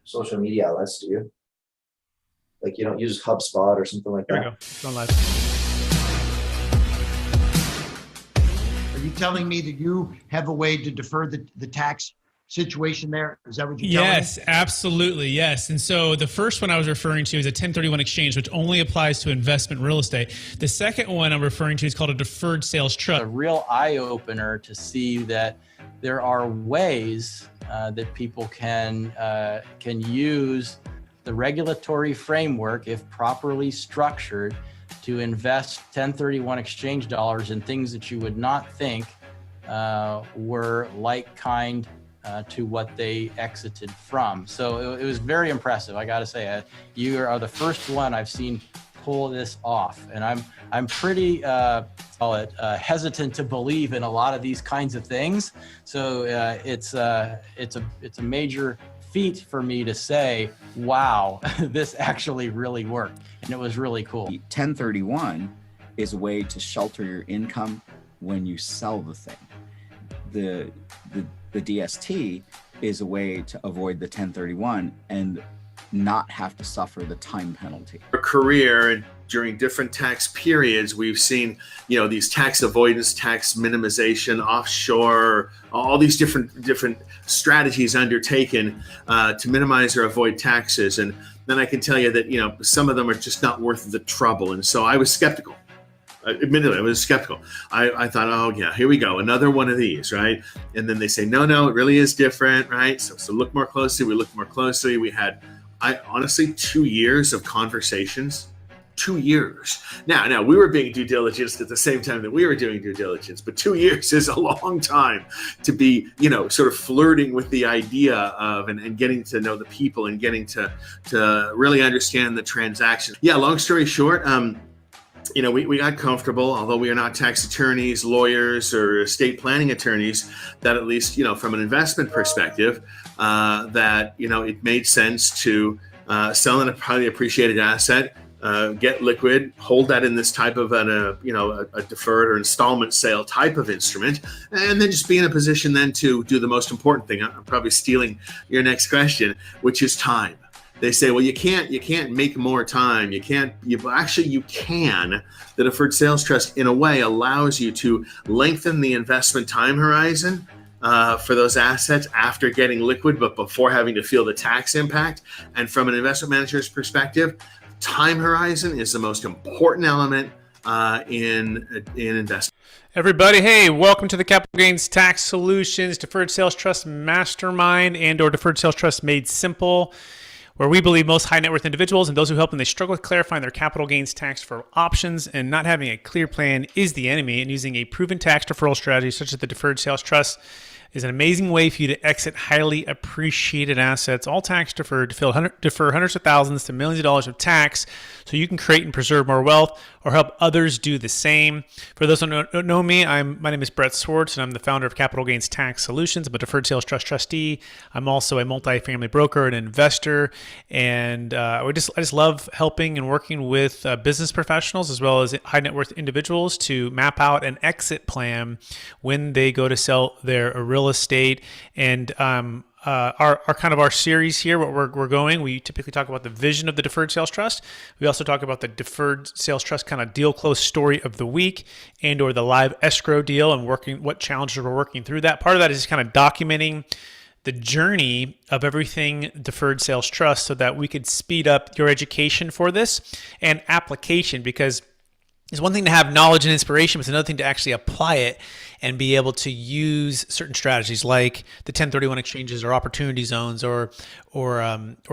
social media outlets, do you? Like you don't use HubSpot or something like that? There we go. It's on live. Are you telling me that you have a way to defer the tax situation there? Is that what you're telling me? Yes, absolutely. Yes. And so the first one I was referring to is a 1031 exchange, which only applies to investment real estate. The second one I'm referring to is called a deferred sales trust. A real eye-opener to see that there are ways that people can use the regulatory framework, if properly structured, to invest 1031 exchange dollars in things that you would not think were like-kind to what they exited from. So it was very impressive. I got to say, you are the first one I've seen pull this off, and I'm pretty hesitant to believe in a lot of these kinds of things. So it's a major feat for me to say, wow, this actually really worked, and it was really cool. 1031 is a way to shelter your income when you sell the thing. The DST is a way to avoid the 1031 and not have to suffer the time penalty. Our career and during different tax periods, we've seen, these tax avoidance, tax minimization, offshore, all these different strategies undertaken to minimize or avoid taxes. And then I can tell you that, some of them are just not worth the trouble. And so I was skeptical. Admittedly, I was skeptical. I thought, oh yeah, here we go, another one of these, right? And then they say, no, it really is different, right? So look more closely. We looked more closely. We had, honestly, 2 years of conversations. 2 years. Now we were being due diligence at the same time that we were doing due diligence, but 2 years is a long time to be, sort of flirting with the idea of and getting to know the people and getting to really understand the transaction. Yeah, long story short, we got comfortable, although we are not tax attorneys, lawyers, or estate planning attorneys, that at least, from an investment perspective, that, it made sense to sell a highly appreciated asset, get liquid, hold that in this type of a deferred or installment sale type of instrument, and then just be in a position then to do the most important thing. I'm probably stealing your next question, which is time. They say, well, you can't make more time. You can. The Deferred Sales Trust, in a way, allows you to lengthen the investment time horizon for those assets after getting liquid, but before having to feel the tax impact. And from an investment manager's perspective, time horizon is the most important element in investment. Everybody, hey, welcome to the Capital Gains Tax Solutions Deferred Sales Trust Mastermind and/or Deferred Sales Trust Made Simple, where we believe most high net worth individuals and those who help them, they struggle with clarifying their capital gains tax deferral options, and not having a clear plan is the enemy. And using a proven tax deferral strategy such as the Deferred Sales Trust is an amazing way for you to exit highly appreciated assets, all tax deferred, to defer hundreds of thousands to millions of dollars of tax so you can create and preserve more wealth or help others do the same. For those who don't know me, my name is Brett Swarts, and I'm the founder of Capital Gains Tax Solutions. I'm a Deferred Sales Trust trustee. I'm also a multifamily broker and investor, and I just love helping and working with business professionals as well as high net worth individuals to map out an exit plan when they go to sell their real estate. And our kind of our series here, what we're going, we typically talk about the vision of the Deferred Sales Trust. We also talk about the Deferred Sales Trust kind of deal close story of the week and or the live escrow deal and what challenges we're working through. That part of that is just kind of documenting the journey of everything Deferred Sales Trust so that we could speed up your education for this and application, because it's one thing to have knowledge and inspiration, but it's another thing to actually apply it and be able to use certain strategies like the 1031 exchanges or opportunity zones or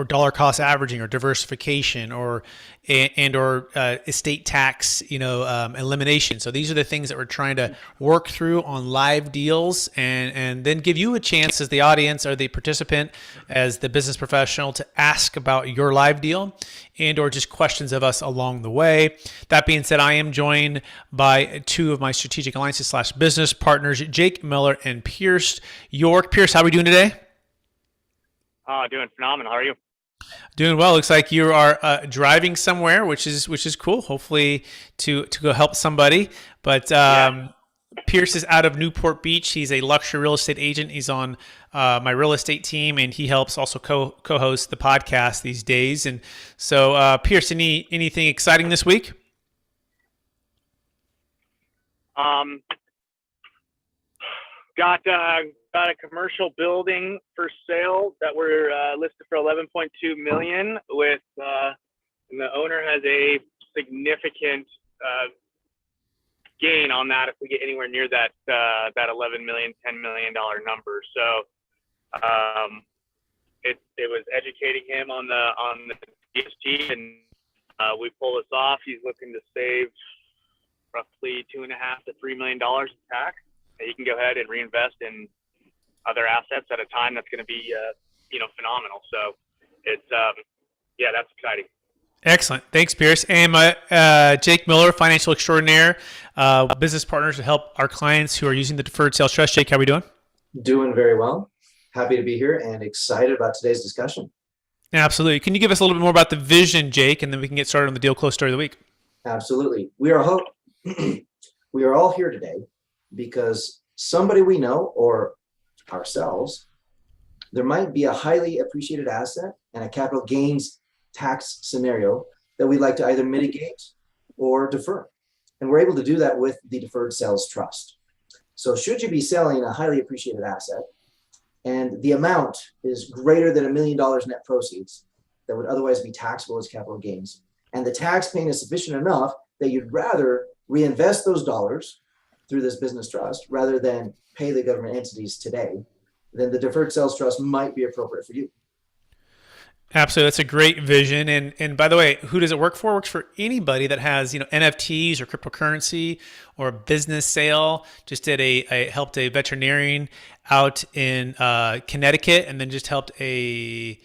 dollar cost averaging or diversification or estate tax, elimination. So these are the things that we're trying to work through on live deals and then give you a chance as the audience or the participant, as the business professional, to ask about your live deal and or just questions of us along the way. That being said, I am joined by two of my strategic alliances / business partners, Jake Miller and Pierce York. Pierce, how are we doing today? Doing phenomenal. How are you? Doing well. Looks like you are driving somewhere, which is cool. Hopefully to go help somebody. But Pierce is out of Newport Beach. He's a luxury real estate agent. He's on my real estate team, and he helps also co-host the podcast these days. And so, Pierce, anything exciting this week? Got a commercial building for sale that we're listed for 11.2 million. With and the owner has a significant gain on that if we get anywhere near that 11 million, $10 million number. So it was educating him on the DST, and we pull this off. He's looking to save roughly $2.5 to $3 million in tax. He can go ahead and reinvest in other assets at a time that's going to be phenomenal. So it's that's exciting. Excellent. Thanks, Pierce. And Jake Miller, financial extraordinaire, business partners to help our clients who are using the Deferred Sales Trust. Jake, how are we doing? Doing very well. Happy to be here and excited about today's discussion. Absolutely. Can you give us a little bit more about the vision, Jake, and then we can get started on the deal close story of the week? Absolutely. We are all here today because somebody we know or ourselves, there might be a highly appreciated asset and a capital gains tax scenario that we'd like to either mitigate or defer. And we're able to do that with the Deferred Sales Trust. So should you be selling a highly appreciated asset and the amount is greater than $1 million net proceeds that would otherwise be taxable as capital gains, and the tax paying is sufficient enough that you'd rather reinvest those dollars through this business trust rather than pay the government entities today, then the Deferred Sales Trust might be appropriate for you. Absolutely. That's a great vision. And by the way, who does it work for? It works for anybody that has, NFTs or cryptocurrency or a business sale. Just I helped a veterinarian out in Connecticut, and then just helped a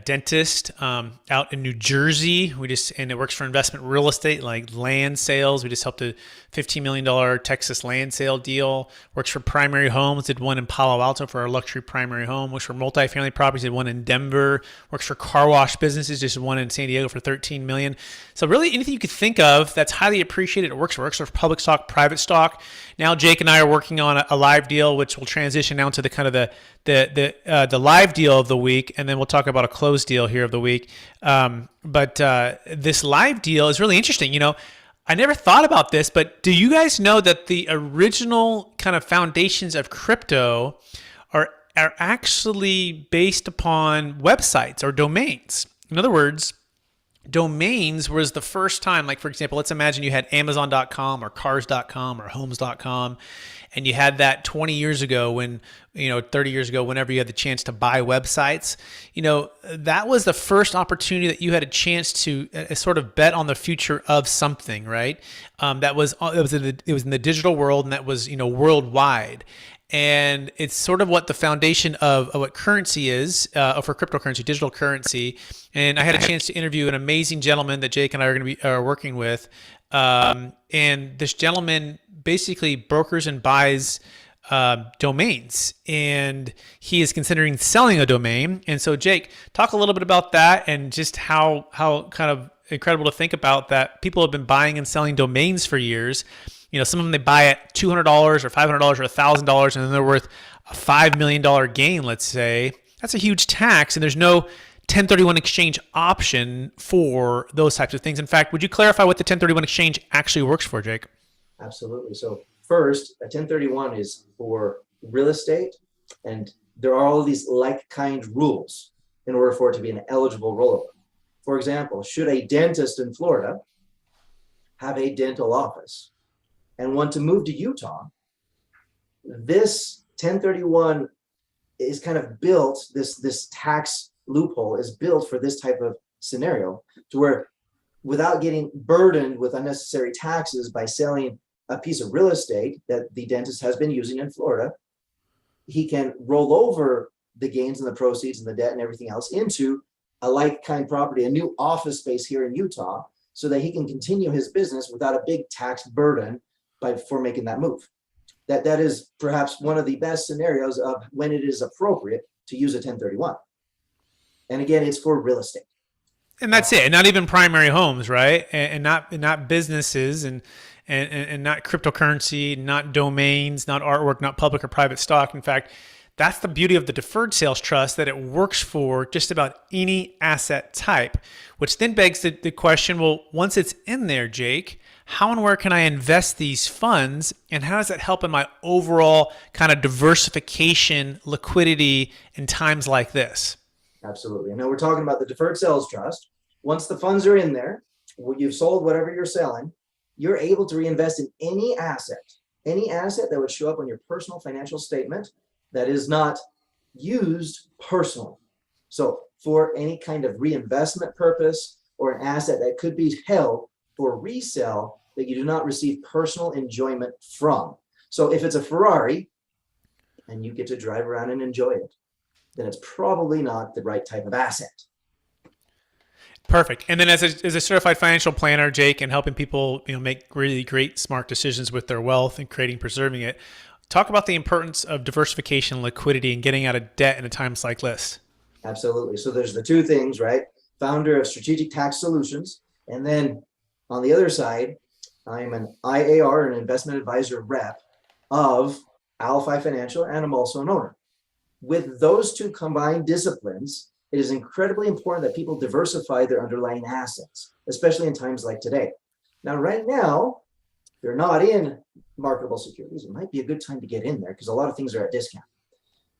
dentist out in New Jersey. And it works for investment real estate, like land sales. We just helped a $15 million Texas land sale deal. Works for primary homes. Did one in Palo Alto for our luxury primary home. Works for multifamily properties. Did one in Denver. Works for car wash businesses. Just one in San Diego for $13 million. So really anything you could think of that's highly appreciated, it works for. Works for public stock, private stock. Now Jake and I are working on a live deal, which will transition now to the kind of the live deal of the week, and then we'll talk about a closed deal here of the week. But this live deal is really interesting. I never thought about this, but do you guys know that the original kind of foundations of crypto are actually based upon websites or domains? In other words, domains was the first time, like for example, let's imagine you had Amazon.com or Cars.com or Homes.com, and you had that 20 years ago when, 30 years ago, whenever you had the chance to buy websites, that was the first opportunity that you had a chance to sort of bet on the future of something, right? It was in the digital world, and that was, worldwide. And it's sort of what the foundation of what currency is for cryptocurrency, digital currency. And I had a chance to interview an amazing gentleman that Jake and I are going to be working with. And this gentleman basically brokers and buys domains, and he is considering selling a domain. And so, Jake, talk a little bit about that and just how kind of incredible to think about that people have been buying and selling domains for years. Some of them they buy at $200 or $500 or $1,000, and then they're worth a $5 million gain, let's say. That's a huge tax, and there's no 1031 exchange option for those types of things. In fact, would you clarify what the 1031 exchange actually works for, Jake? Absolutely. So first, a 1031 is for real estate, and there are all of these like-kind rules in order for it to be an eligible rollover. For example, should a dentist in Florida have a dental office and want to move to Utah, this 1031 is kind of built, this tax loophole is built for this type of scenario, to where without getting burdened with unnecessary taxes by selling a piece of real estate that the dentist has been using in Florida, he can roll over the gains and the proceeds and the debt and everything else into a like-kind property, a new office space here in Utah, so that he can continue his business without a big tax burden for making that move. That is perhaps one of the best scenarios of when it is appropriate to use a 1031. And again, it's for real estate. And that's it. And not even primary homes, right? And not businesses. And and not cryptocurrency, not domains, not artwork, not public or private stock. In fact, that's the beauty of the deferred sales trust, that it works for just about any asset type, which then begs the question, well, once it's in there, Jake, how and where can I invest these funds, and how does that help in my overall kind of diversification, liquidity in times like this? Absolutely. And now we're talking about the deferred sales trust. Once the funds are in there, you've sold whatever you're selling, you're able to reinvest in any asset that would show up on your personal financial statement that is not used personally. So for any kind of reinvestment purpose, or an asset that could be held for resale that you do not receive personal enjoyment from. So if it's a Ferrari and you get to drive around and enjoy it, then it's probably not the right type of asset. Perfect. And then as a certified financial planner, Jake, and helping people, make really great, smart decisions with their wealth and preserving it, talk about the importance of diversification, liquidity, and getting out of debt in a times like this. Absolutely. So there's the two things, right? Founder of Strategic Tax Solutions. And then on the other side, I'm an IAR, an investment advisor rep of Alphi Financial, and I'm also an owner. With those two combined disciplines, it is incredibly important that people diversify their underlying assets, especially in times like today. Now, right now, if you're not in marketable securities, it might be a good time to get in there because a lot of things are at discount.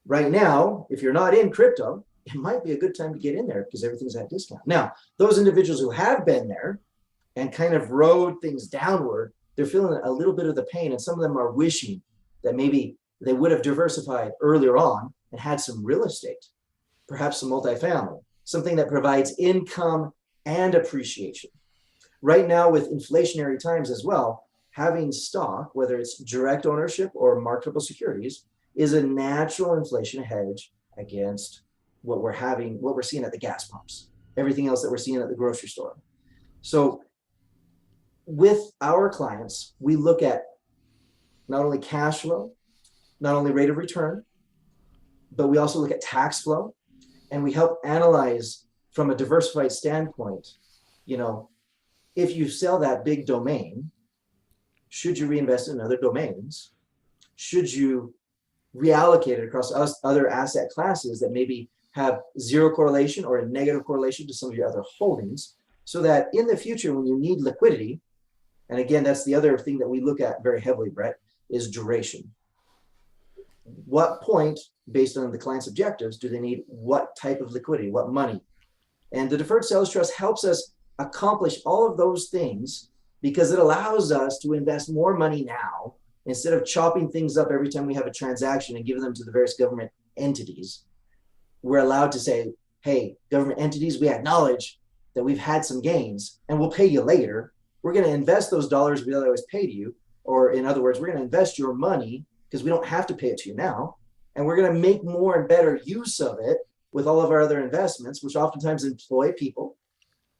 Right now, if you're not in crypto, it might be a good time to get in there because everything's at discount. Now, those individuals who have been there and kind of rode things downward, they're feeling a little bit of the pain, and some of them are wishing that maybe they would have diversified earlier on and had some real estate, perhaps some multifamily, something that provides income and appreciation. Right now, with inflationary times as well, having stock, whether it's direct ownership or marketable securities, is a natural inflation hedge against what we're seeing at the gas pumps, everything else that we're seeing at the grocery store. So with our clients, we look at not only cash flow, not only rate of return, but we also look at tax flow, and we help analyze from a diversified standpoint, if you sell that big domain, should you reinvest in other domains? Should you reallocate it across other asset classes that maybe have zero correlation or a negative correlation to some of your other holdings, so that in the future, when you need liquidity, and again, that's the other thing that we look at very heavily, Brett, is duration. What point, based on the client's objectives, do they need what type of liquidity, what money? And the Deferred Sales Trust helps us accomplish all of those things because it allows us to invest more money now instead of chopping things up every time we have a transaction and giving them to the various government entities. We're allowed to say, hey, government entities, we acknowledge that we've had some gains and we'll pay you later. We're going to invest those dollars we otherwise paid you. Or in other words, we're going to invest your money because we don't have to pay it to you now. And we're going to make more and better use of it with all of our other investments, which oftentimes employ people,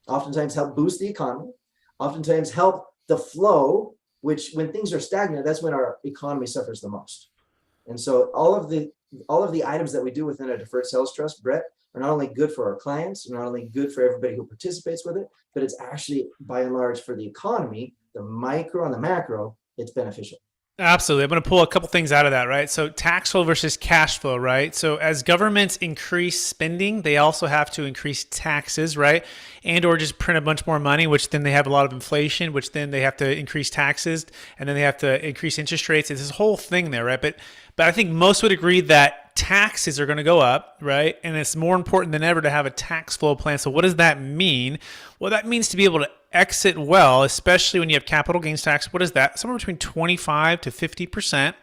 oftentimes help boost the economy, oftentimes help the flow, which when things are stagnant, that's when our economy suffers the most. And so all of the items that we do within a deferred sales trust, Brett, are not only good for our clients, not only good for everybody who participates with it, but it's actually by and large for the economy, the micro and the macro, it's beneficial. Absolutely. I'm going to pull a couple things out of that, right? So tax flow versus cash flow, right? So as governments increase spending, they also have to increase taxes, right? And or just print a bunch more money, which then they have a lot of inflation, which then they have to increase taxes, and then they have to increase interest rates. It's this whole thing there, right? But I think most would agree that taxes are going to go up, right? And it's more important than ever to have a tax flow plan. So what does that mean? Well, that means to be able to exit well, especially when you have capital gains tax. What is that? Somewhere between 25 to 50%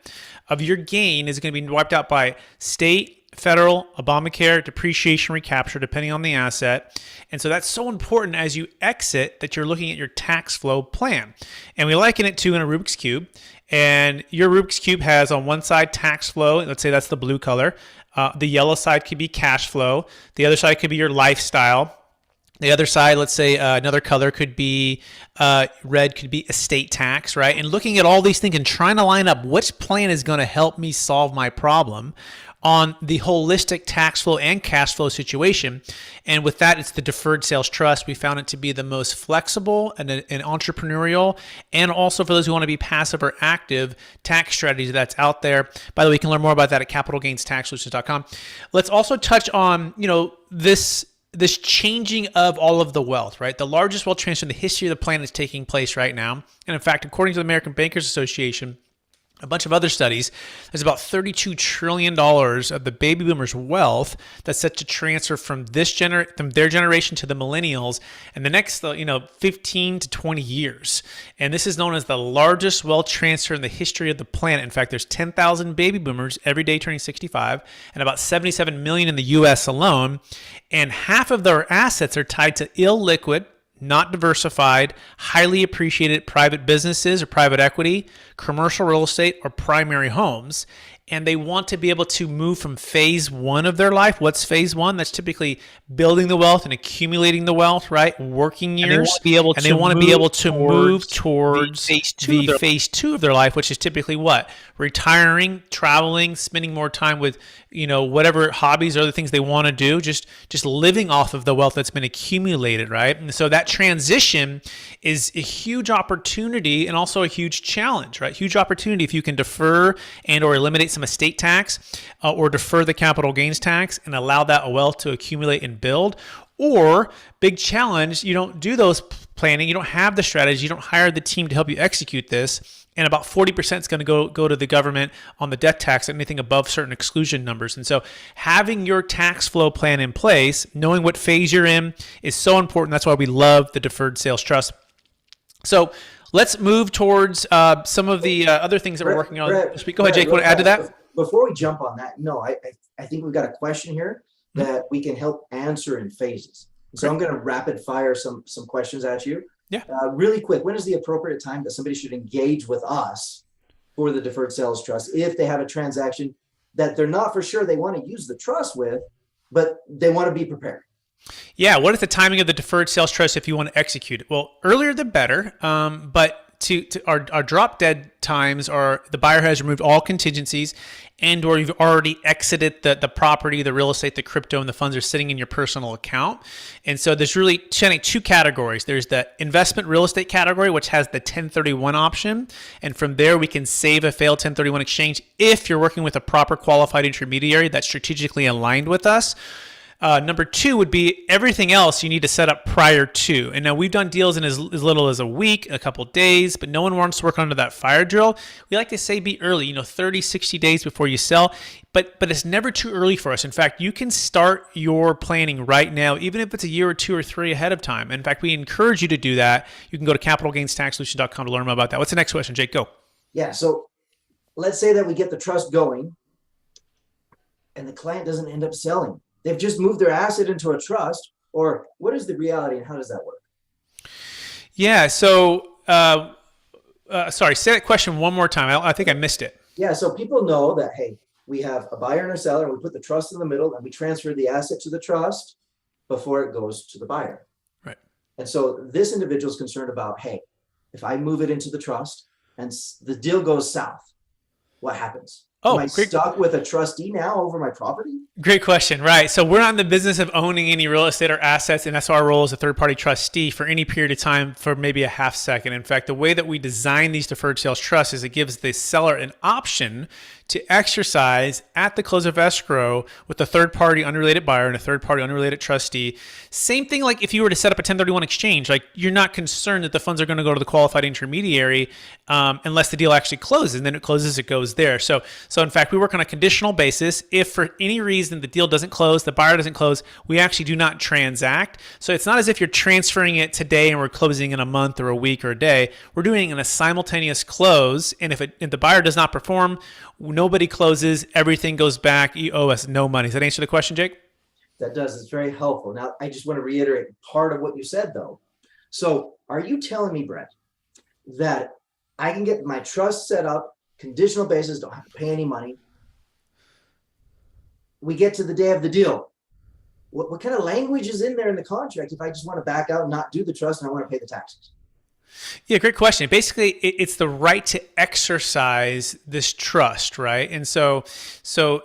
of your gain is going to be wiped out by state, federal, Obamacare, depreciation recapture, depending on the asset. And so that's so important as you exit that you're looking at your tax flow plan. And we liken it to in a Rubik's Cube. And your Rubik's Cube has on one side tax flow. Let's say that's the blue color. The yellow side could be cash flow. The other side could be your lifestyle. The other side, let's say another color could be red, could be estate tax, right? And looking at all these things and trying to line up which plan is going to help me solve my problem on the holistic tax flow and cash flow situation. And with that, it's the Deferred Sales Trust. We found it to be the most flexible and entrepreneurial, and also for those who want to be passive or active tax strategies that's out there. By the way, you can learn more about that at capitalgainstaxsolutions.com. Let's also touch on, this changing of all of the wealth, right? The largest wealth transfer in the history of the planet is taking place right now. And in fact, according to the American Bankers Association, a bunch of other studies, there's about $32 trillion of the baby boomers' wealth that's set to transfer from from their generation to the millennials in the next 15 to 20 years. And this is known as the largest wealth transfer in the history of the planet. In fact, there's 10,000 baby boomers every day turning 65, and about 77 million in the US alone. And half of their assets are tied to illiquid, not diversified, highly appreciated private businesses or private equity, commercial real estate, or primary homes. And they want to be able to move from phase one of their life. What's phase one? That's typically building the wealth and accumulating the wealth, right? Working years. And they want to be able to move towards the phase two of their life, which is typically what? Retiring, traveling, spending more time with, whatever hobbies or other things they want to do, just living off of the wealth that's been accumulated, right? And so that transition is a huge opportunity and also a huge challenge, right? Huge opportunity if you can defer and or eliminate some estate tax or defer the capital gains tax and allow that wealth to accumulate and build. Or big challenge, you don't do those planning, you don't have the strategy, you don't hire the team to help you execute this, and about 40% is going to go to the government on the death tax, anything above certain exclusion numbers. And so having your tax flow plan in place, knowing what phase you're in, is so important. That's why we love the Deferred Sales Trust. So let's move towards some of the other things that we're working on this week. Go ahead, Jake. Want to add to that? Before we jump on that, no, I think we've got a question here that we can help answer in phases. So I'm going to rapid fire some questions at you. Yeah. Really quick, when is the appropriate time that somebody should engage with us for the Deferred Sales Trust if they have a transaction that they're not for sure they want to use the trust with, but they want to be prepared? Yeah. What is the timing of the Deferred Sales Trust if you want to execute it? Well, earlier the better. But to our drop dead times are the buyer has removed all contingencies and or you've already exited the property, the real estate, the crypto, and the funds are sitting in your personal account. And so there's really two categories. There's the investment real estate category, which has the 1031 option. And from there, we can save a failed 1031 exchange if you're working with a proper qualified intermediary that's strategically aligned with us. Number two would be everything else you need to set up prior to. And now we've done deals in as little as a week, a couple days, but no one wants to work under that fire drill. We like to say be early, 30, 60 days before you sell, but it's never too early for us. In fact, you can start your planning right now, even if it's a year or two or three ahead of time. In fact, we encourage you to do that. You can go to capitalgainstaxsolutions.com to learn more about that. What's the next question, Jake? Go. Yeah. So let's say that we get the trust going and the client doesn't end up selling. They've just moved their asset into a trust, or what is the reality and how does that work? Yeah. So, sorry, say that question one more time. I think I missed it. Yeah. So people know that, hey, we have a buyer and a seller, and we put the trust in the middle and we transfer the asset to the trust before it goes to the buyer. Right. And so this individual is concerned about, hey, if I move it into the trust and the deal goes south, what happens? Am I stuck with a trustee now over my property? Great question. Right. So we're not in the business of owning any real estate or assets, and that's our role as a third-party trustee for any period of time for maybe a half second. In fact, the way that we design these deferred sales trusts is it gives the seller an option to exercise at the close of escrow with a third-party unrelated buyer and a third-party unrelated trustee. Same thing like if you were to set up a 1031 exchange, like you're not concerned that the funds are going to go to the qualified intermediary unless the deal actually closes. And then it closes, it goes there. So in fact, we work on a conditional basis. If for any reason the deal doesn't close, the buyer doesn't close, we actually do not transact. So it's not as if you're transferring it today and we're closing in a month or a week or a day. We're doing it in a simultaneous close. And if the buyer does not perform, nobody closes, everything goes back. You owe us no money. Does that answer the question, Jake? That does. It's very helpful. Now, I just want to reiterate part of what you said, though. So are you telling me, Brett, that I can get my trust set up, conditional basis, don't have to pay any money? We get to the day of the deal. What kind of language is in there in the contract if I just want to back out and not do the trust and I want to pay the taxes? Yeah, great question. Basically, it's the right to exercise this trust, right? And so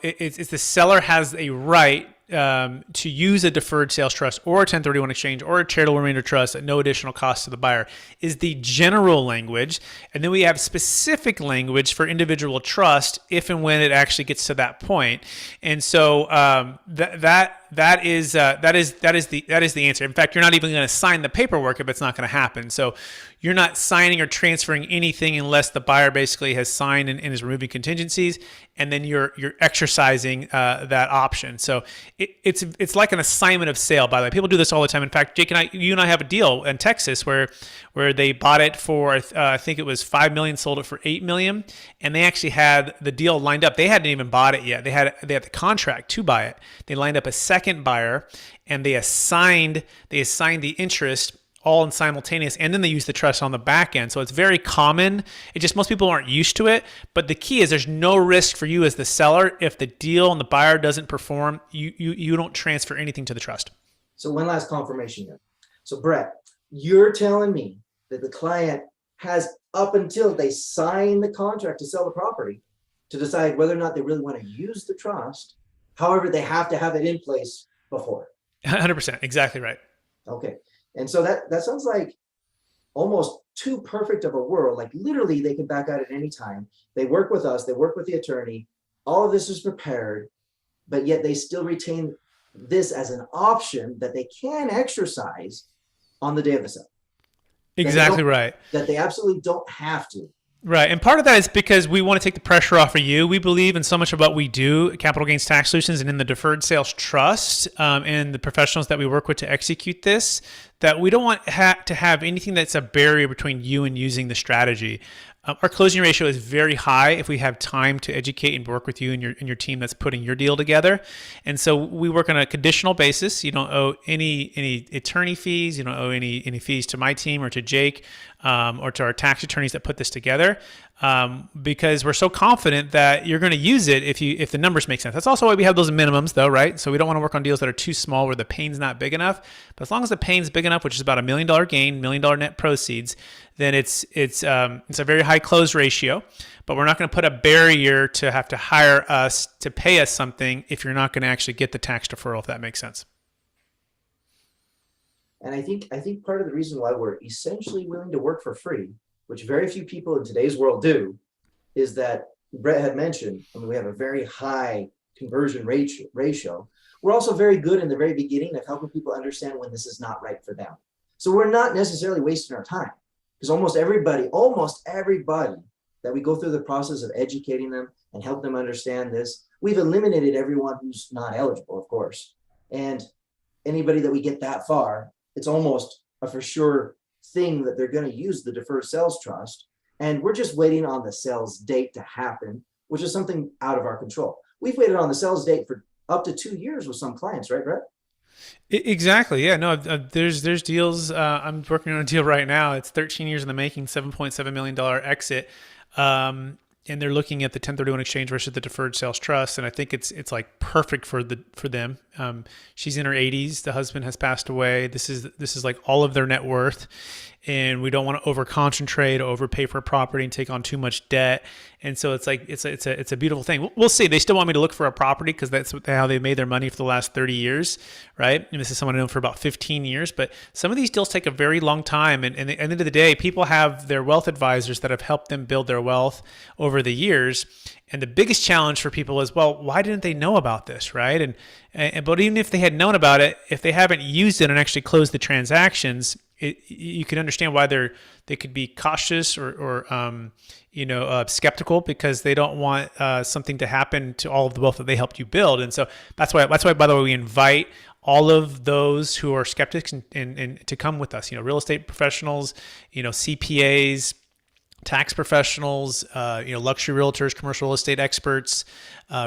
it's the seller has a right to use a deferred sales trust or a 1031 exchange or a charitable remainder trust at no additional cost to the buyer is the general language. And then we have specific language for individual trust if and when it actually gets to that point. And so that is the answer. In fact, you're not even going to sign the paperwork if it's not going to happen. So you're not signing or transferring anything unless the buyer basically has signed and is removing contingencies, and then you're exercising that option. So it's like an assignment of sale. By the way, people do this all the time. In fact, Jake and you and I have a deal in Texas where they bought it for I think it was $5 million, sold it for $8 million, and they actually had the deal lined up. They hadn't even bought it yet. They had the contract to buy it. They lined up a second buyer, and they assigned the interest all in simultaneous, and then they use the trust on the back end. So it's very common. It just, most people aren't used to it. But the key is there's no risk for you as the seller. If the deal and the buyer doesn't perform, you don't transfer anything to the trust. So one last confirmation here. So Brett, you're telling me that the client has up until they sign the contract to sell the property to decide whether or not they really want to use the trust. However, they have to have it in place before. 100%. Exactly right. Okay. And so that sounds like almost too perfect of a world. Like literally they can back out at any time. They work with us, they work with the attorney. All of this is prepared, but yet they still retain this as an option that they can exercise on the day of the sale. Exactly right. That they absolutely don't have to. Right. And part of that is because we want to take the pressure off of you. We believe in so much of what we do at Capital Gains Tax Solutions and in the Deferred Sales Trust and the professionals that we work with to execute this, that we don't want to have anything that's a barrier between you and using the strategy. Our closing ratio is very high if we have time to educate and work with you and your team that's putting your deal together. And so we work on a conditional basis. You don't owe any attorney fees. You don't owe any fees to my team or to Jake or to our tax attorneys that put this together, because we're so confident that you're going to use it if the numbers make sense. That's also why we have those minimums, though, right? So we don't want to work on deals that are too small where the pain's not big enough. But as long as the pain's big enough, which is about $1 million gain, $1 million net proceeds, then it's a very high close ratio. But we're not going to put a barrier to have to hire us to pay us something if you're not going to actually get the tax deferral, if that makes sense. And I think part of the reason why we're essentially willing to work for free, which very few people in today's world do, is that Brett had mentioned, I mean, we have a very high conversion ratio. We're also very good in the very beginning of helping people understand when this is not right for them. So we're not necessarily wasting our time, because almost everybody that we go through the process of educating them and help them understand this, we've eliminated everyone who's not eligible, of course. And anybody that we get that far, it's almost a for sure thing that they're going to use the Deferred Sales Trust. And we're just waiting on the sales date to happen, which is something out of our control. We've waited on the sales date for up to 2 years with some clients, right, Brett? Exactly. Yeah. No. There's deals. I'm working on a deal right now. It's 13 years in the making, $7.7 million exit. And they're looking at the 1031 exchange versus the Deferred Sales Trust, and I think it's like perfect for them. She's in her 80s. The husband has passed away. This is like all of their net worth, and we don't want to over concentrate, overpay for a property, and take on too much debt. And so it's like it's a beautiful thing. We'll see. They still want me to look for a property because that's how they made their money for the last 30 years, right? And this is someone I know for about 15 years. But some of these deals take a very long time. And at the end of the day, people have their wealth advisors that have helped them build their wealth over the years. And the biggest challenge for people is, well, why didn't they know about this, right? But even if they had known about it, if they haven't used it and actually closed the transactions, you can understand why they could be cautious or skeptical, because they don't want something to happen to all of the wealth that they helped you build. And so that's why, by the way, we invite all of those who are skeptics and to come with us. Real estate professionals, CPAs, tax professionals, luxury realtors, commercial real estate experts,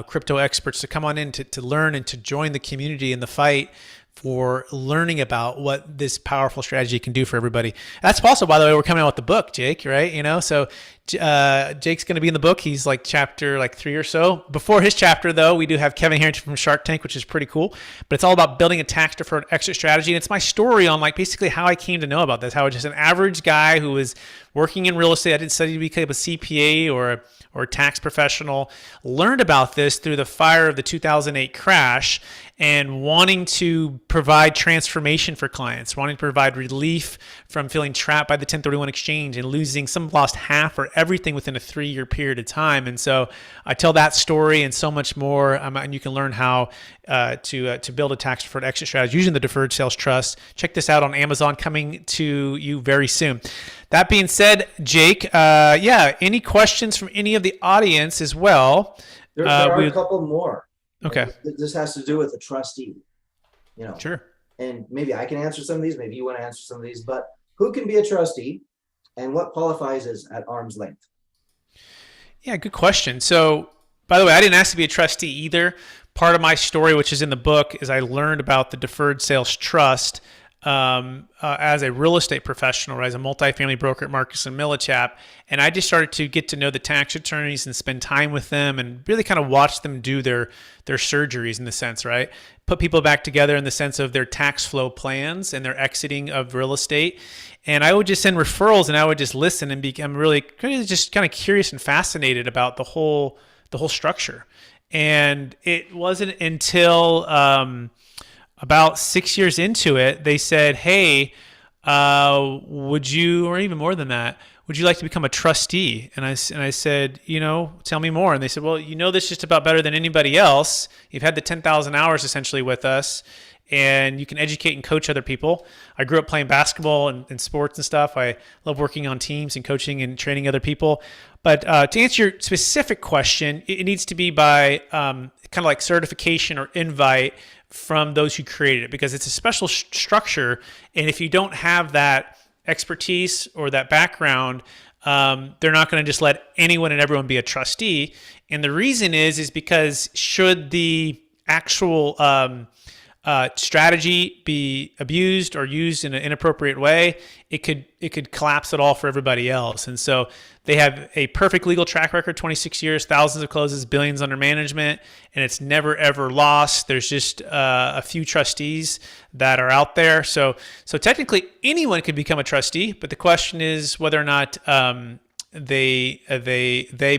crypto experts, to come on in to learn and to join the community in the fight for learning about what this powerful strategy can do for everybody. That's also, by the way, we're coming out with the book, Jake, right? So Jake's going to be in the book. He's like chapter 3 or so. Before his chapter, though, we do have Kevin Harrington from Shark Tank, which is pretty cool. But it's all about building a tax deferred exit strategy. And it's my story on like basically how I came to know about this, how I was just an average guy who was working in real estate. I didn't study to become a CPA or a tax professional, learned about this through the fire of the 2008 crash and wanting to provide transformation for clients, wanting to provide relief from feeling trapped by the 1031 exchange and losing, some lost half or everything within a 3-year period of time. And so I tell that story and so much more. And you can learn how to build a tax deferred exit strategy using the Deferred Sales Trust. Check this out on Amazon, coming to you very soon. That being said, Jake, any questions from any of the audience as well? There are a couple more. Okay. This has to do with the trustee, Sure. And maybe I can answer some of these, maybe you want to answer some of these, but who can be a trustee and what qualifies as at arm's length? Yeah, good question. So, by the way, I didn't ask to be a trustee either. Part of my story, which is in the book, is I learned about the Deferred Sales Trust as a real estate professional, right, as a multifamily broker at Marcus and Millichap. And I just started to get to know the tax attorneys and spend time with them and really kind of watch them do their surgeries in the sense, right? Put people back together in the sense of their tax flow plans and their exiting of real estate. And I would just send referrals and I would just listen and become really just kind of curious and fascinated about the whole structure. And it wasn't until about 6 years into it, they said, hey, would you, or even more than that, would you like to become a trustee? And I said, tell me more. And they said, well, this just about better than anybody else. You've had the 10,000 hours essentially with us, and you can educate and coach other people. I grew up playing basketball and sports and stuff. I love working on teams and coaching and training other people. But to answer your specific question, it needs to be by kind of like certification or invite from those who created it, because it's a special structure. And if you don't have that expertise or that background, they're not going to just let anyone and everyone be a trustee. And the reason is because should the actual strategy be abused or used in an inappropriate way, it could collapse it all for everybody else. And so they have a perfect legal track record, 26 years, thousands of closes, billions under management, and it's never ever lost. There's just a few trustees that are out there. So technically anyone could become a trustee, but the question is whether or not they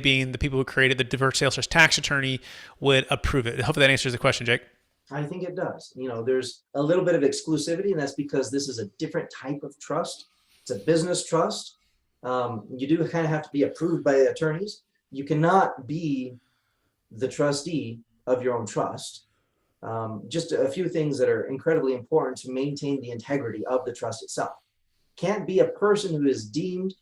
being the people who created the Deferred Sales Trust tax attorney would approve it. Hopefully that answers the question, Jake. I think it does. There's a little bit of exclusivity, and that's because this is a different type of trust. It's a business trust. You do kind of have to be approved by the attorneys. You cannot be the trustee of your own trust. Just a few things that are incredibly important to maintain the integrity of the trust itself. Can't be a person who is deemed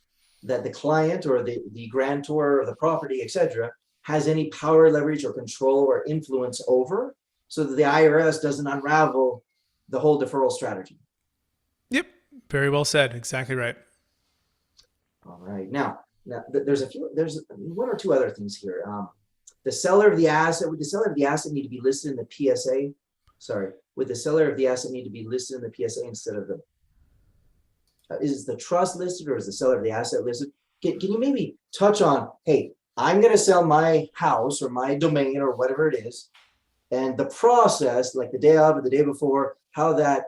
that the client or the grantor of the property, etc., has any power, leverage, or control or influence over, so that the IRS doesn't unravel the whole deferral strategy. Yep, very well said. Exactly right. All right. Now there's one or two other things here. The seller of the asset, would the seller of the asset need to be listed in the PSA? Would the seller of the asset need to be listed in the PSA instead of the? Is the trust listed or is the seller of the asset listed? Can you maybe touch on, hey, I'm going to sell my house or my domain or whatever it is, and the process, like the day of or the day before, how that,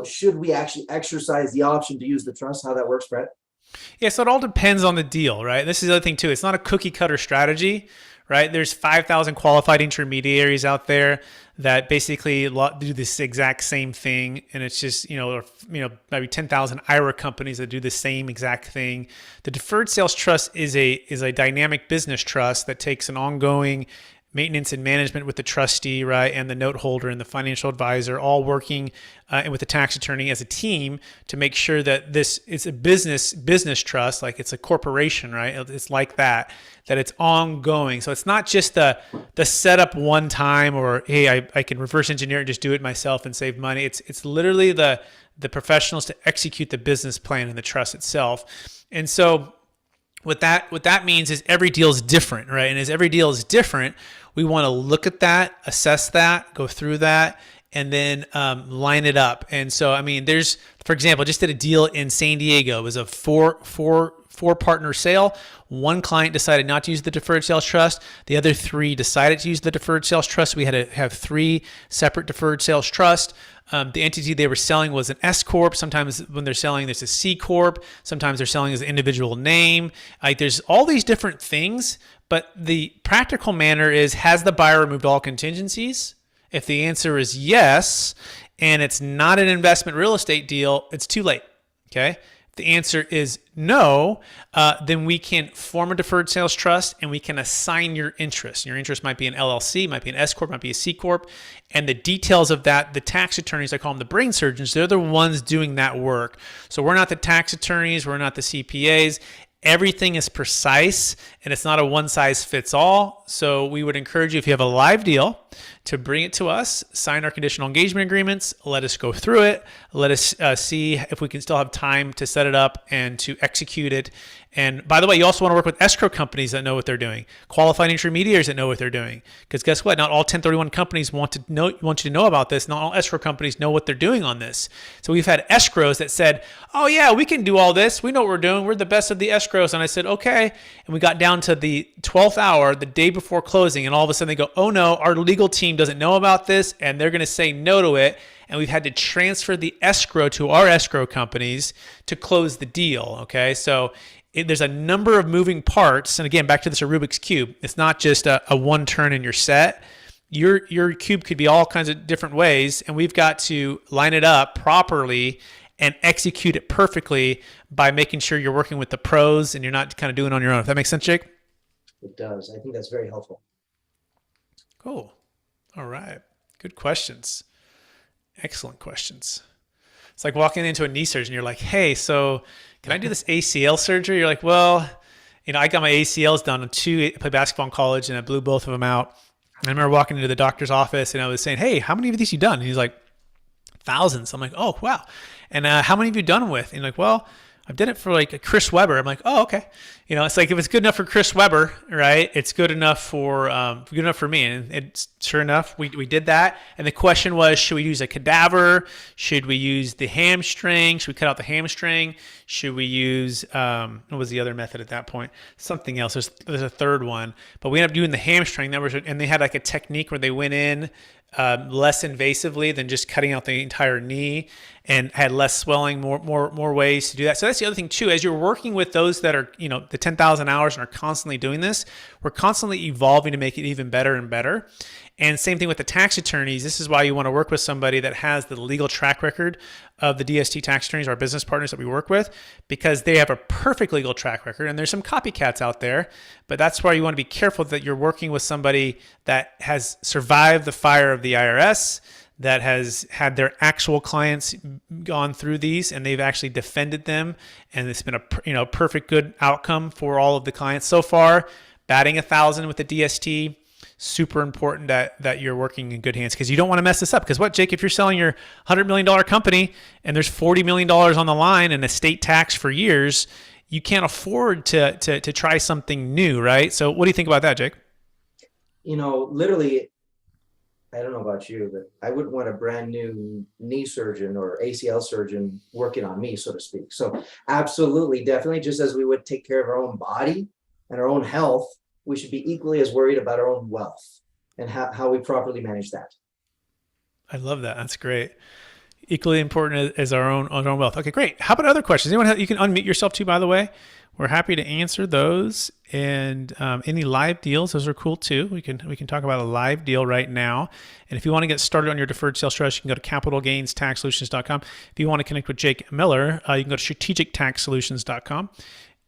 should we actually exercise the option to use the trust, how that works, Brett? Yeah, so it all depends on the deal, right? This is the other thing too. It's not a cookie cutter strategy, right? There's 5,000 qualified intermediaries out there that basically do this exact same thing. And it's just, maybe 10,000 IRA companies that do the same exact thing. The Deferred Sales Trust is a dynamic business trust that takes an ongoing maintenance and management with the trustee, right, and the note holder and the financial advisor, all working and with the tax attorney as a team to make sure that this is a business trust, like it's a corporation, right? It's like that it's ongoing. So it's not just the setup one time or, hey, I can reverse engineer and just do it myself and save money. It's literally the professionals to execute the business plan and the trust itself. And so what that means is every deal is different, right? And as every deal is different, we want to look at that, assess that, go through that, and then line it up. And so, I mean, there's, for example, just did a deal in San Diego. It was a four partner sale. One client decided not to use the Deferred Sales Trust. The other three decided to use the Deferred Sales Trust. We had to have 3 separate Deferred Sales Trust. The entity they were selling was an S Corp. Sometimes when they're selling, there's a C Corp. Sometimes they're selling as an individual name. Like, there's all these different things, but the practical manner is, has the buyer removed all contingencies? If the answer is yes, and it's not an investment real estate deal, it's too late, okay? If the answer is no, then we can form a deferred sales trust and we can assign your interest. Your interest might be an LLC, might be an S Corp, might be a C Corp. And the details of that, the tax attorneys, I call them the brain surgeons, they're the ones doing that work. So we're not the tax attorneys, we're not the CPAs. Everything is precise and it's not a one size fits all. So we would encourage you, if you have a live deal, to bring it to us, sign our conditional engagement agreements, let us go through it, let us see if we can still have time to set it up and to execute it. And by the way, you also want to work with escrow companies that know what they're doing, qualified intermediaries that know what they're doing. Because guess what? Not all 1031 companies want you to know about this. Not all escrow companies know what they're doing on this. So we've had escrows that said, oh yeah, we can do all this. We know what we're doing. We're the best of the escrows. And I said, okay. And we got down to the 12th hour, the day before closing. And all of a sudden they go, oh no, our legal team doesn't know about this. And they're going to say no to it. And we've had to transfer the escrow to our escrow companies to close the deal. Okay. So there's a number of moving parts. And again, back to this Rubik's Cube. It's not just a one turn and you're set. Your cube could be all kinds of different ways. And we've got to line it up properly and execute it perfectly by making sure you're working with the pros and you're not kind of doing it on your own. If that makes sense, Jake? It does. I think that's very helpful. Cool. All right. Good questions. Excellent questions. It's like walking into a knee surgeon. You're like, hey, so can I do this ACL surgery? You're like, well, I got my ACLs done on 2. I played basketball in college and I blew both of them out. And I remember walking into the doctor's office and I was saying, hey, how many of these you done? And he's like, thousands. I'm like, oh, wow. And how many have you done them with? And you're like, well, I've done it for like a Chris Webber. I'm like, oh, okay. It's like, if it's good enough for Chris Webber, right? It's good enough for me. And it's sure enough, we did that. And the question was, should we use a cadaver? Should we use the hamstring? Should we cut out the hamstring? Should we use, what was the other method at that point? Something else. There's a third one, but we ended up doing the hamstring. And they had like a technique where they went in less invasively than just cutting out the entire knee, and had less swelling, more ways to do that. So that's the other thing too. As you're working with those that are, the 10,000 hours and are constantly doing this, we're constantly evolving to make it even better and better. And same thing with the tax attorneys. This is why you want to work with somebody that has the legal track record of the DST tax attorneys, our business partners that we work with, because they have a perfect legal track record. And there's some copycats out there, but that's why you want to be careful that you're working with somebody that has survived the fire of the IRS, that has had their actual clients gone through these and they've actually defended them. And it's been a perfect good outcome for all of the clients so far. Batting 1,000 with the DST. Super important that you're working in good hands, because you don't want to mess this up. Because what, Jake, if you're selling your $100 million company and there's $40 million on the line and estate tax for years, you can't afford to try something new, right? So what do you think about that, Jake? Literally, I don't know about you, but I wouldn't want a brand new knee surgeon or ACL surgeon working on me, so to speak. So absolutely, definitely, just as we would take care of our own body and our own health, we should be equally as worried about our own wealth and how we properly manage that. I love that. That's great. Equally important as our own wealth. Okay, great. How about other questions? Anyone you can unmute yourself too, by the way. We're happy to answer those. And any live deals, those are cool too. We can talk about a live deal right now. And if you want to get started on your deferred sales trust, you can go to capitalgainstaxsolutions.com. If you want to connect with Jake Miller, you can go to strategictaxsolutions.com.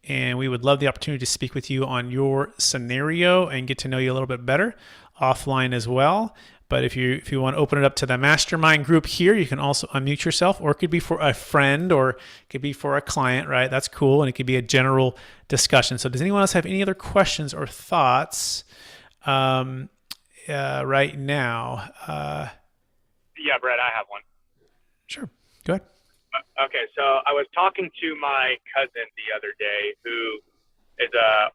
And we would love the opportunity to speak with you on your scenario and get to know you a little bit better offline as well. But if you want to open it up to the mastermind group here, you can also unmute yourself, or it could be for a friend, or it could be for a client, right? That's cool. And it could be a general discussion. So does anyone else have any other questions or thoughts right now? Yeah, Brett, I have one. Sure. Go ahead. Okay, so I was talking to my cousin the other day, who is a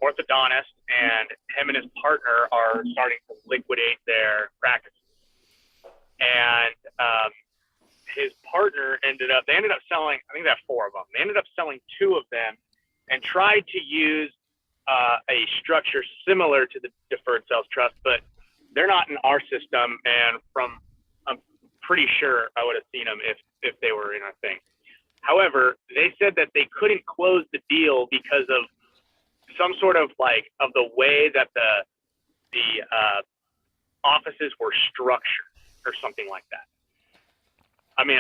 orthodontist, and him and his partner are starting to liquidate their practice. and his partner ended up selling, I think they have 4 of them. They ended up selling 2 of them and tried to use a structure similar to the Deferred Sales Trust, but they're not in our system. And I'm pretty sure I would have seen them if they were in our thing. However, they said that they couldn't close the deal because of some sort of of the way that the offices were structured or something like that. I mean,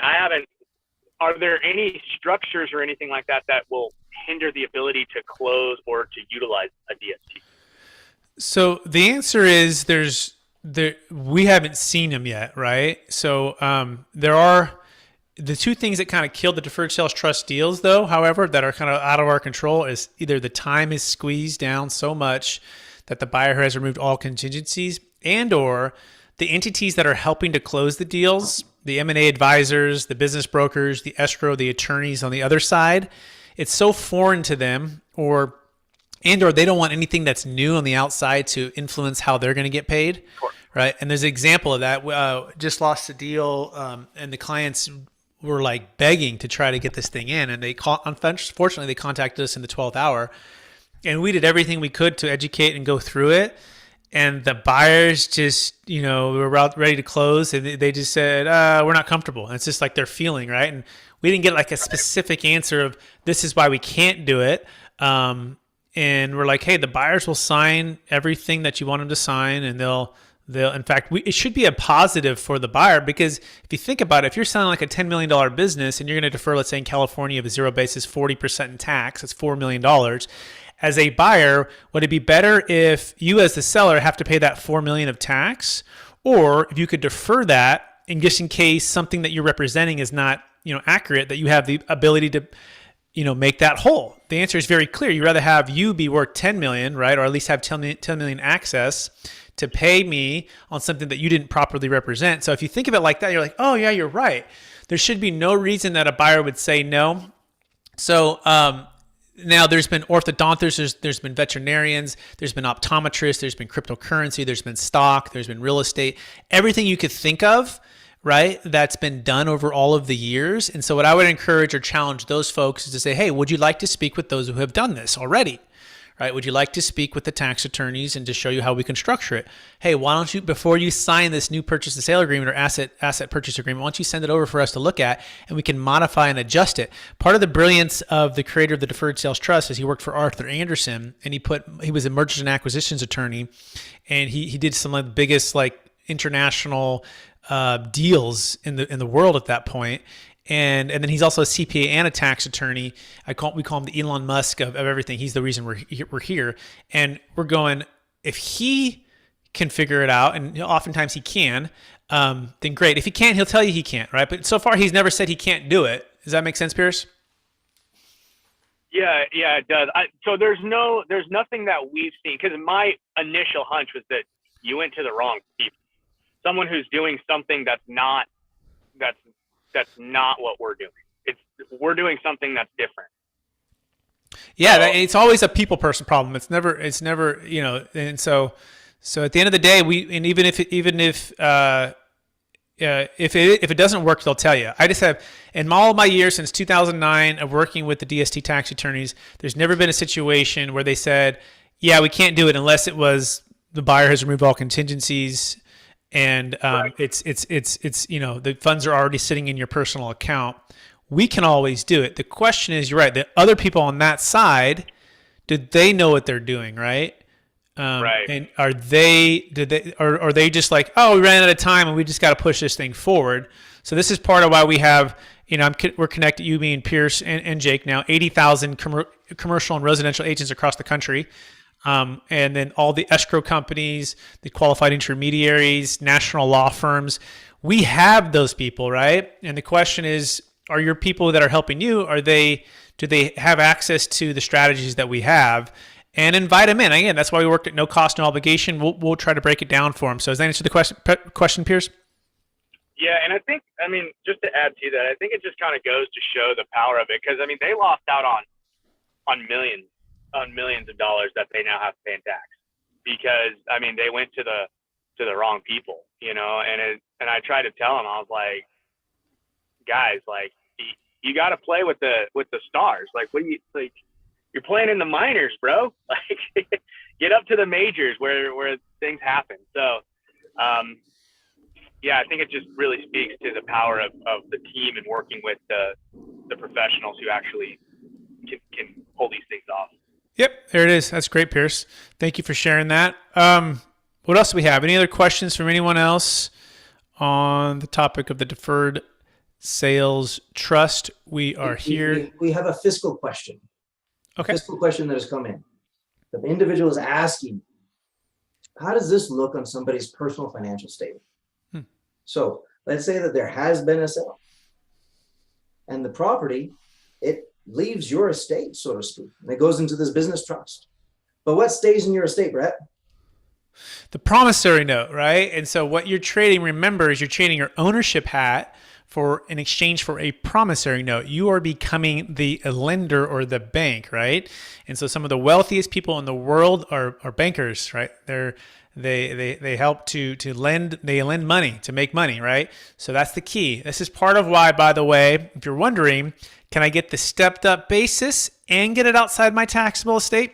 are there any structures or anything like that that will hinder the ability to close or to utilize a DST? So the answer is we haven't seen them yet, right? So there are the 2 things that kind of killed the Deferred Sales Trust deals, though, however, that are kind of out of our control is either the time is squeezed down so much that the buyer has removed all contingencies, and or the entities that are helping to close the deals, the M&A advisors, the business brokers, the escrow, the attorneys on the other side, it's so foreign to them, or they don't want anything that's new on the outside to influence how they're going to get paid, right? And there's an example of that. Just lost a deal, and the clients were begging to try to get this thing in, and unfortunately they contacted us in the 12th hour, and we did everything we could to educate and go through it. And the buyers just, were ready to close, and they just said, we're not comfortable. And it's just their feeling, right? And we didn't get a specific answer of this is why we can't do it. And we're like, hey, the buyers will sign everything that you want them to sign, and they'll in fact, it should be a positive for the buyer, because if you think about it, if you're selling a $10 million business and you're going to defer, let's say in California, of a 0 basis, 40% in tax, that's $4 million. As a buyer, would it be better if you as the seller have to pay that $4 million of tax, or if you could defer that, and just in case something that you're representing is not, accurate, that you have the ability to, make that whole? The answer is very clear. You'd rather have you be worth 10 million, right? Or at least have 10 million access to pay me on something that you didn't properly represent. So if you think of it like that, you're like, oh yeah, you're right. There should be no reason that a buyer would say no. So, now there's been orthodontists, there's been veterinarians, there's been optometrists, there's been cryptocurrency, there's been stock, there's been real estate, everything you could think of, right? That's been done over all of the years. And so what I would encourage or challenge those folks is to say, hey, would you like to speak with those who have done this already? Right? Would you like to speak with the tax attorneys and to show you how we can structure it? Hey, why don't you, before you sign this new purchase and sale agreement or asset purchase agreement, why don't you send it over for us to look at, and we can modify and adjust it? Part of the brilliance of the creator of the Deferred Sales Trust is he worked for Arthur Andersen, and he was a mergers and acquisitions attorney, and he did some of the biggest international deals in the world at that point. And then he's also a CPA and a tax attorney. We call him the Elon Musk of everything. He's the reason we're here. And we're going, if he can figure it out, and oftentimes he can, then great. If he can't, he'll tell you he can't, right? But so far he's never said he can't do it. Does that make sense, Pierce? Yeah, it does. So there's nothing that we've seen, because my initial hunch was that you went to the wrong people. Someone who's doing something that's not what we're doing. We're doing something that's different. Yeah, it's always a people person problem. It's never, and so at the end of the day, even if it doesn't work, they'll tell you. I just have, in all of my years since 2009 of working with the DST tax attorneys, there's never been a situation where they said, yeah, we can't do it unless it was the buyer has removed all contingencies, and right. it's the funds are already sitting in your personal account. We can always do it. The question is, you're right, the other people on that side, did they know what they're doing, right? Right. And are they just like, oh, we ran out of time and we just got to push this thing forward? So this is part of why we have, we're connected, you, me, and Pierce and Jake now, 80,000 commercial and residential agents across the country. And then all the escrow companies, the qualified intermediaries, national law firms. We have those people, right? And the question is, are your people that are helping you, do they have access to the strategies that we have? And invite them in. Again, that's why we worked at no cost, no obligation. We'll try to break it down for them. So does that answer the question, Pierce? Yeah, and I think, just to add to that, I think it just kind of goes to show the power of it, because they lost out on millions of dollars that they now have to pay in tax, because they went to the wrong people, and And I tried to tell him, I was like, guys, like, you got to play with the stars. Like, what do you, like, you're playing in the minors, bro. Like, get up to the majors where things happen. So, yeah, I think it just really speaks to the power of the team and working with the professionals who actually can pull these things off. Yep, there it is. That's great, Pierce. Thank you for sharing that. What else do we have? Any other questions from anyone else on the topic of the Deferred Sales Trust? We are here. We have a fiscal question. Okay. Fiscal question that has come in. The individual is asking, how does this look on somebody's personal financial statement? So let's say that there has been a sale and the property, it leaves your estate, so to speak, and it goes into this business trust. But what stays in your estate, Brett? The promissory note, right? And so what you're trading, remember, is you're trading your ownership hat in exchange for a promissory note. You are becoming the lender or the bank, right? And so some of the wealthiest people in the world are bankers, right? They help to lend, they lend money to make money, right? So that's the key. This is part of why, by the way, if you're wondering, can I get the stepped up basis and get it outside my taxable estate?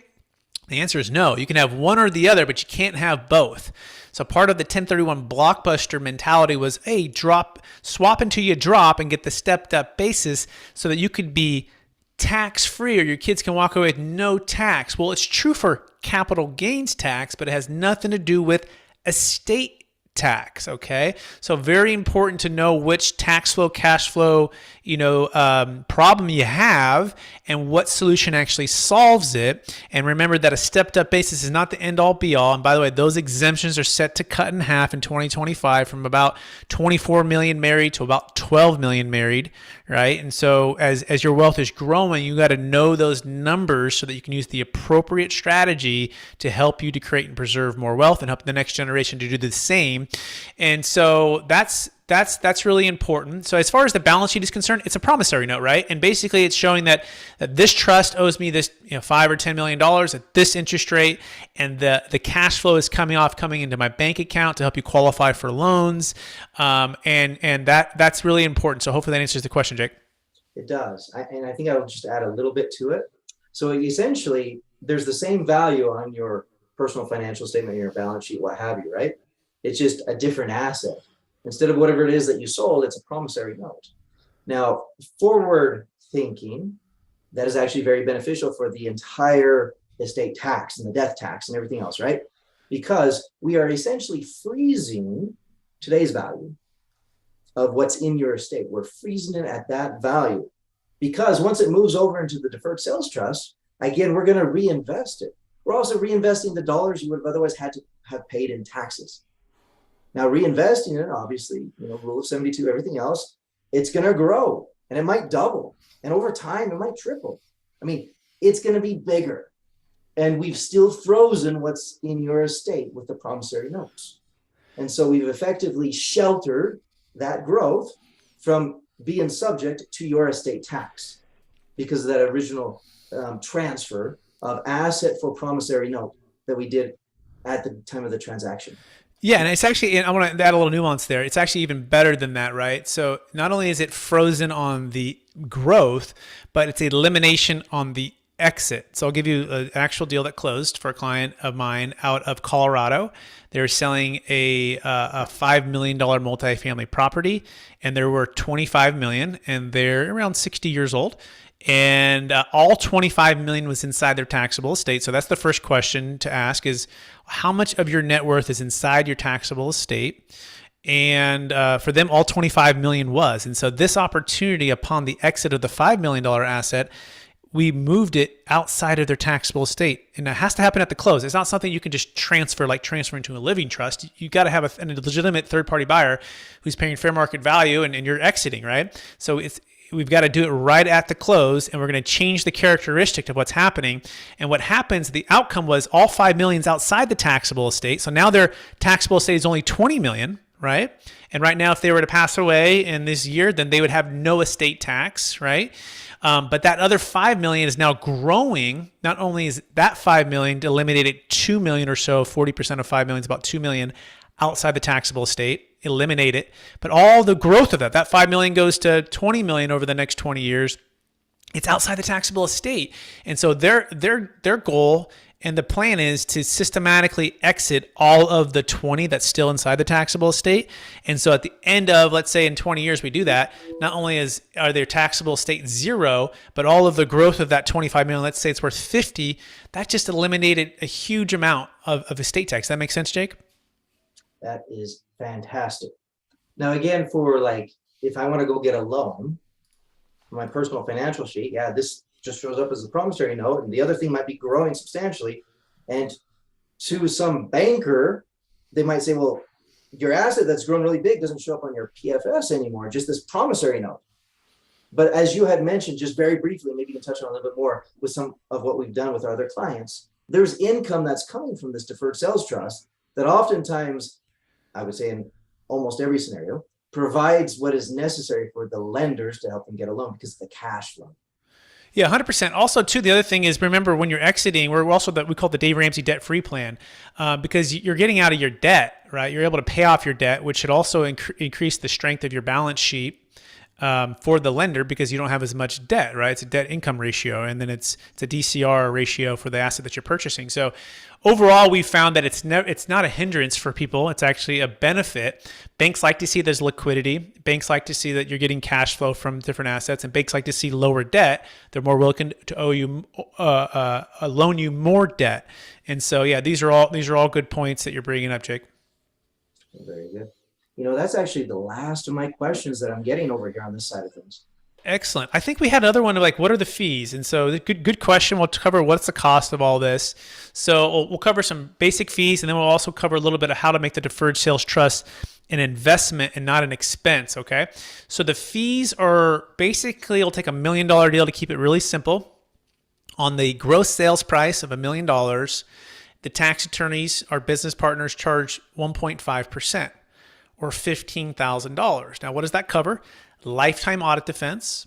The answer is no. You can have one or the other, but you can't have both. So part of the 1031 blockbuster mentality was, hey, swap until you drop and get the stepped up basis so that you could be tax free or your kids can walk away with no tax. Well, it's true for capital gains tax, but it has nothing to do with estate tax. Okay. So very important to know which tax flow, cash flow, problem you have and what solution actually solves it. And remember that a stepped up basis is not the end all be all. And by the way, those exemptions are set to cut in half in 2025 from about 24 million married to about 12 million married, right? And so as your wealth is growing, you got to know those numbers so that you can use the appropriate strategy to help you to create and preserve more wealth and help the next generation to do the same. And so that's really important. So as far as the balance sheet is concerned, it's a promissory note, right? And basically it's showing that this trust owes me this $5 or $10 million at this interest rate, and the cash flow is coming into my bank account to help you qualify for loans. And that's really important. So hopefully that answers the question, Jake. It does. And I think I will just add a little bit to it. So essentially, there's the same value on your personal financial statement, your balance sheet, what have you, right? It's just a different asset. Instead of whatever it is that you sold, it's a promissory note. Now, forward thinking, that is actually very beneficial for the entire estate tax and the death tax and everything else, right? Because we are essentially freezing today's value of what's in your estate. We're freezing it at that value because once it moves over into the Deferred Sales Trust, again, we're going to reinvest it. We're also reinvesting the dollars you would have otherwise had to have paid in taxes. Now, reinvesting it, obviously, rule of 72, everything else, it's going to grow and it might double. And over time, it might triple. I mean, it's going to be bigger. And we've still frozen what's in your estate with the promissory notes. And so we've effectively sheltered that growth from being subject to your estate tax because of that original transfer of asset for promissory note that we did at the time of the transaction. Yeah, and it's actually, and I want to add a little nuance there. It's actually even better than that, right? So not only is it frozen on the growth, but it's elimination on the exit. So I'll give you an actual deal that closed for a client of mine out of Colorado. They were selling a $5 million multifamily property, and there were 25 million, and they're around 60 years old. And all 25 million was inside their taxable estate. So that's the first question to ask is how much of your net worth is inside your taxable estate? And for them, all 25 million was. And so this opportunity upon the exit of the $5 million asset, we moved it outside of their taxable estate. And it has to happen at the close. It's not something you can just transfer, like transferring to a living trust. You got to have a legitimate third-party buyer who's paying fair market value and you're exiting, right? So we've got to do it right at the close, and we're going to change the characteristic of what's happening. And what happens, the outcome was all 5 million's outside the taxable estate. So now their taxable estate is only 20 million, right? And right now, if they were to pass away in this year, then they would have no estate tax, right? But that other 5 million is now growing. Not only is that 5 million eliminated 2 million or so, 40% of 5 million is about 2 million outside the taxable estate. eliminate it. But all the growth of that 5 million goes to 20 million over the next 20 years. It's outside the taxable estate. And so their goal and the plan is to systematically exit all of the 20 that's still inside the taxable estate. And so at the end of, let's say in 20 years we do that, not only are their taxable estate zero, but all of the growth of that 25 million, let's say it's worth 50, that just eliminated a huge amount of estate tax. That makes sense, Jake? That is fantastic. Now, again, for like, if I want to go get a loan, my personal financial sheet, yeah, this just shows up as a promissory note, and the other thing might be growing substantially. And to some banker, they might say, well, your asset that's grown really big doesn't show up on your PFS anymore, just this promissory note. But as you had mentioned, just very briefly, maybe you can touch on a little bit more with some of what we've done with our other clients, there's income that's coming from this deferred sales trust that oftentimes, I would say in almost every scenario, provides what is necessary for the lenders to help them get a loan because of the cash flow. Yeah, 100%. Also, too, the other thing is, remember, when you're exiting, we're also we call the Dave Ramsey debt-free plan, because you're getting out of your debt, right? You're able to pay off your debt, which should also increase the strength of your balance sheet for the lender because you don't have as much debt, right? It's a debt income ratio, and then it's a DCR ratio for the asset that you're purchasing. So overall, we found that it's not a hindrance for people. It's actually a benefit. Banks like to see there's liquidity. Banks like to see that you're getting cash flow from different assets, and banks like to see lower debt. They're more willing to loan you more debt. And so, yeah, these are all good points that you're bringing up, Jake. Very good. You know, that's actually the last of my questions that I'm getting over here on this side of things. Excellent. I think we had another one of like, what are the fees? And so good question. We'll cover what's the cost of all this. So we'll cover some basic fees, and then we'll also cover a little bit of how to make the deferred sales trust an investment and not an expense. Okay. So the fees are basically, it'll take $1 million deal to keep it really simple. On the gross sales price of $1 million, the tax attorneys, our business partners, charge 1.5%. or $15,000. Now, what does that cover? Lifetime audit defense,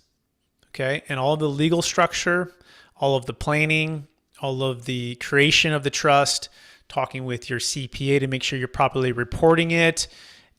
okay, and all of the legal structure, all of the planning, all of the creation of the trust, talking with your CPA to make sure you're properly reporting it.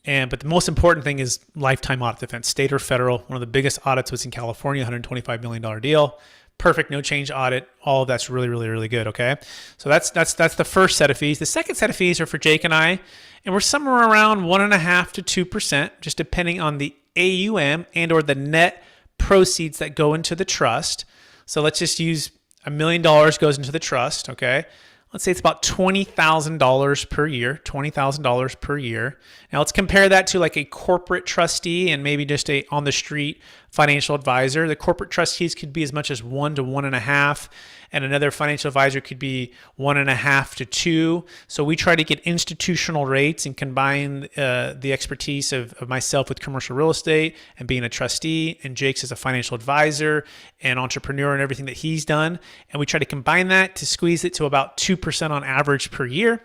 But the most important thing is lifetime audit defense, state or federal. One of the biggest audits was in California, $125 million deal. Perfect, no change audit. All of that's really, really, really good. Okay, so that's the first set of fees. The second set of fees are for Jake and I, and we're somewhere around 1.5% to 2%, just depending on the AUM and or the net proceeds that go into the trust. So let's just use $1 million goes into the trust. Okay, let's say it's about $20,000 per year. $20,000 per year. Now let's compare that to like a corporate trustee and maybe just a on the street financial advisor. The corporate trustees could be as much as 1 to 1.5, and another financial advisor could be 1.5 to 2. So we try to get institutional rates and combine the expertise of myself with commercial real estate and being a trustee, and Jake's as a financial advisor and entrepreneur and everything that he's done. And we try to combine that to squeeze it to about 2% on average per year.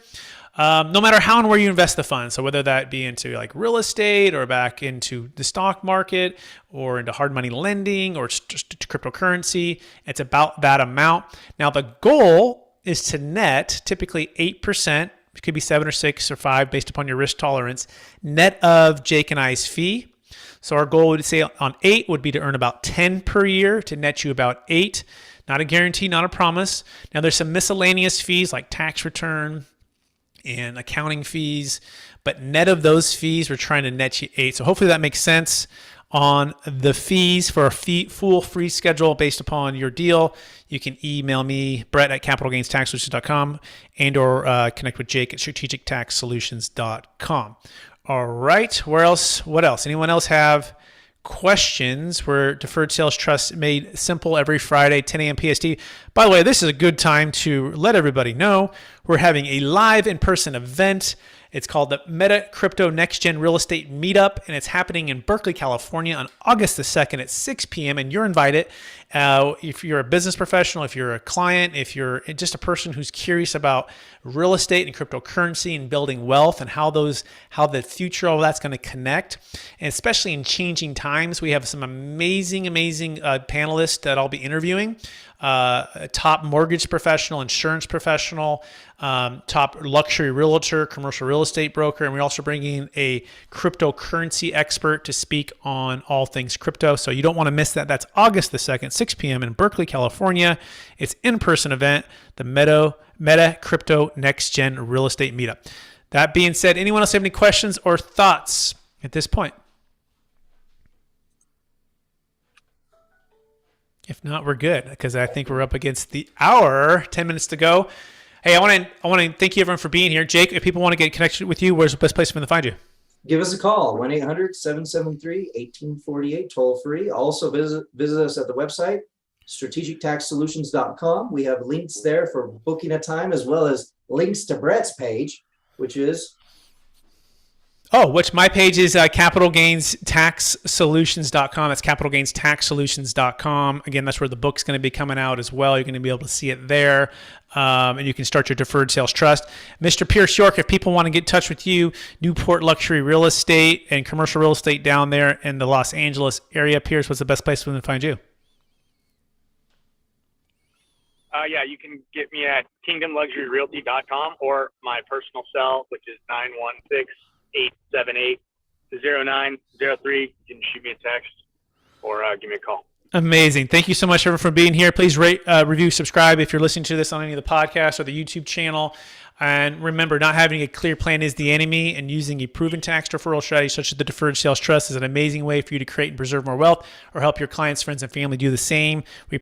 No matter how and where you invest the funds. So whether that be into like real estate or back into the stock market or into hard money lending or just cryptocurrency, it's about that amount. Now the goal is to net typically 8%. It could be 7 or 6 or 5 based upon your risk tolerance, net of Jake and I's fee. So our goal would say on 8 would be to earn about 10 per year to net you about 8. Not a guarantee, not a promise. Now there's some miscellaneous fees like tax return and accounting fees, but net of those fees, we're trying to net you 8. So hopefully that makes sense on the fees for a full free schedule based upon your deal. You can email me, Brett@capitalgainstaxsolutions.com, and or connect with Jake at strategictaxsolutions.com. All right, what else? Anyone else have questions? We're Deferred Sales Trust made simple every Friday, 10 a.m. PST. By the way, this is a good time to let everybody know we're having a live in-person event. It's called the Meta Crypto Next Gen Real Estate Meetup, and it's happening in Berkeley, California on August the 2nd at 6 p.m., and you're invited. If you're a business professional, if you're a client, if you're just a person who's curious about real estate and cryptocurrency and building wealth and how the future of that's going to connect, and especially in changing times, we have some amazing panelists that I'll be interviewing. top mortgage professional, insurance professional, top luxury realtor, commercial real estate broker, and we're also bringing a cryptocurrency expert to speak on all things crypto. So you don't want to miss that. That's August the 2nd, 6 p.m. in Berkeley, California. It's in-person event, the Meta Crypto Next Gen Real Estate Meetup. That being said, anyone else have any questions or thoughts at this point? If not, we're good, because I think we're up against the hour. 10 minutes to go. Hey, I want to thank you everyone for being here. Jake, if people want to get connected with you, where's the best place for them to find you? Give us a call, 1-800-773-1848, toll free. Also visit us at the website, strategictaxsolutions.com. We have links there for booking a time, as well as links to Brett's page, which is... which my page is capitalgainstaxsolutions.com. That's capitalgainstaxsolutions.com. Again, that's where the book's going to be coming out as well. You're going to be able to see it there. And you can start your Deferred Sales Trust. Mr. Pierce York, if people want to get in touch with you, Newport Luxury Real Estate and commercial real estate down there in the Los Angeles area, Pierce, what's the best place for them to find you? Yeah, you can get me at kingdomluxuryrealty.com or my personal cell, which is 916-878-0903. You can shoot me a text or give me a call. Amazing. Thank you so much, everyone, for being here. Please rate, review, subscribe if you're listening to this on any of the podcasts or the YouTube channel. And remember, not having a clear plan is the enemy, and using a proven tax deferral strategy such as the Deferred Sales Trust is an amazing way for you to create and preserve more wealth or help your clients, friends, and family do the same. We